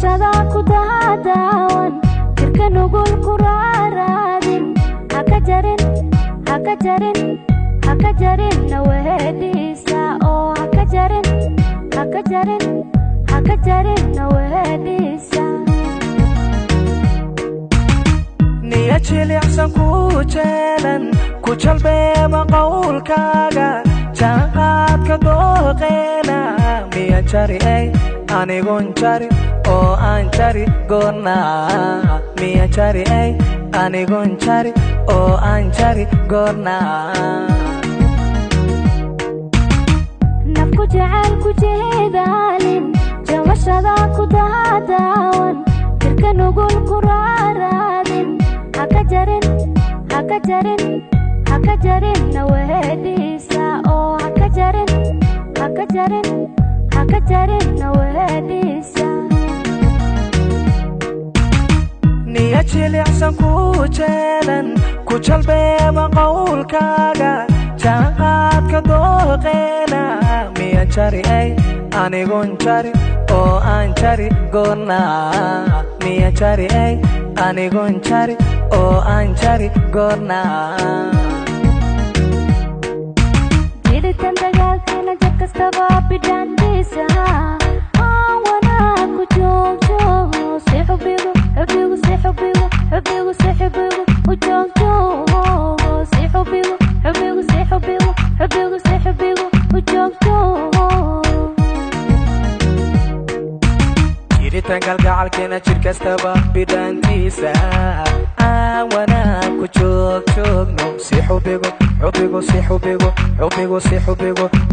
jamashada ku daawan jirka nugul ku raadin haka jarin nawahdiisa oo haka jarin nawahdiisa niya jilicsan ku jeelan ku jalbeema qowlkaaga jaanqaadka dooqeena miya jari anigon jari oo aan jari goorna miya jari anigon jari oo aan jari goorna nafku jacayl ku jeedaalin jamashada ku daawan jirka nugul ku raadin haka jarin nawahdiisa oo haka jarin nawahdiisa niya jilicsan ku jeelan ku jalbeema qowlkaaga jaanqaadka dooqeena miya jari anigon jari oo aan jari goorna miya jari anigon jari oo aan jari goorna jiritan dagaalkeena jab kastaba bidhaantiisa aan wanaag ku joogjoogno si xubigu u joogjoogo si xubigu u joogjoogo jiritan kalgacalkeena jir kastaba bidhaantiisa aan wanaag ku joogjoogno si xubigu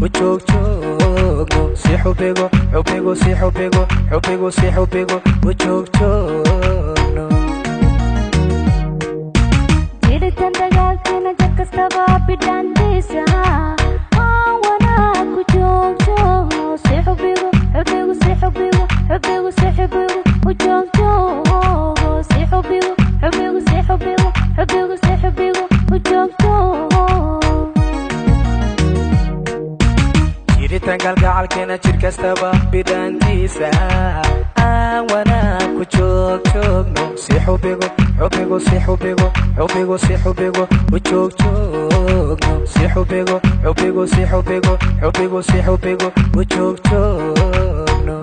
u joogjoogno si xubigu u joogjoogno jiritan dagaalkeena jab kastaba bidhaantiisa aan wanaag ku joogjoogno si xubigu u joogjoogo si xubigu u joogjoogo jiritan kalgacalkeena jir kastaba bidhaantiisa aan wanaag ku joogjoogno si xubigu u joogjoogno si xubigu u joogjoogno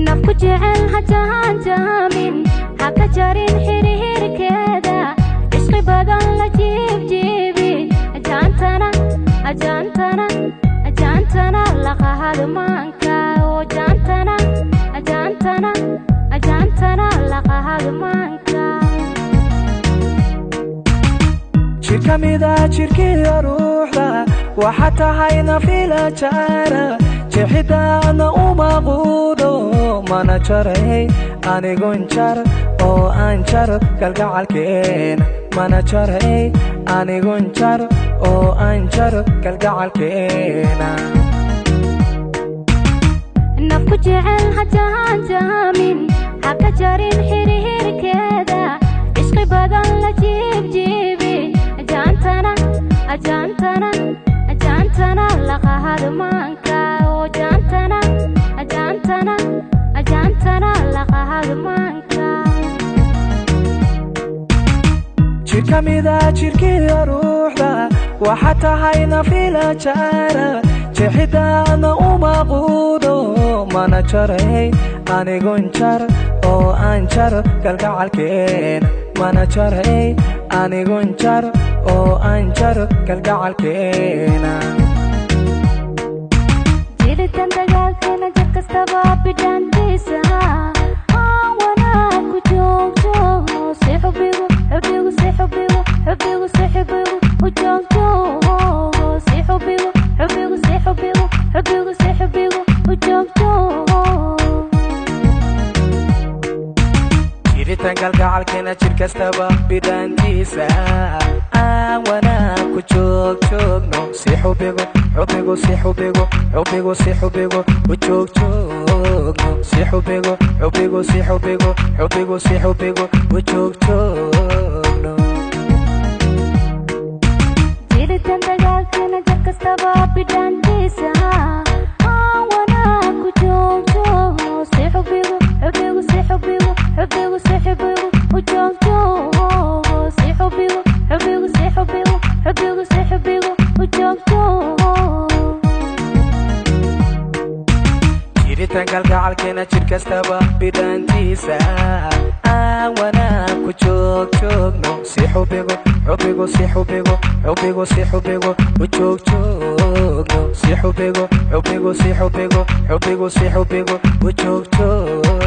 nafku jecel hajaanjaamin haka jarin xiriirkeeda ishqi badan la jiibjiibi ajaantana laqahadmaanka oo ajaantana laqahadmaanka jir ka mida jirkiiyo ruuxda waxa tahay nafila jaara jeexidaadna uma quudo mana jaray anigon jar oo aan jar kalgacalkeena mana jaray anigon jar oo aan jar kalgacalkeena nafku jecel hajaanjaamin haka jarin xiriirkeeda ishqi badan la jiibjiibi ajaantana laqahadmaanka oo ajaantana laqahadmaanka jir ka mida jirkiiyo ruuxda waxa tahay nafila jaara jeexidaadna uma quudo mana jaray anigon jar oo aan jar kalgacalkeena mana jaray anigon jar oo aan jar kalgacalkeena jiritan dagaalkeena jab kastaba bidhaantiisa aan wanaag ku joogjoogno si xubigu jiritaan kalgacalkeena jir kastaba bidhaantiisa aan wanaag ku joogjoogno si xubigo xubigo si xubigo xubigo si xubigo u joogjoogno si xubigo xubigo si xubigo xubigo si xubigo u joogjoogno jiritaan dagaalkeena jir kastaba bidhaantiisa aan wanaag ku joogjoogno si xubigo xubigo si xubigo xubigo si xubigo u joogjoogno si xubigo xubigo si xubigo xubigo si xubigo u joogjoogno jiritaan kalgacalkeena jir kastaba bidhaantiisa aan wanaag ku joogjoogno si xubigo xubigo si xubigo xubigo si xubigo u joogjoogno si xubigo xubigo si xubigo xubigo si xubigo u joogjoogno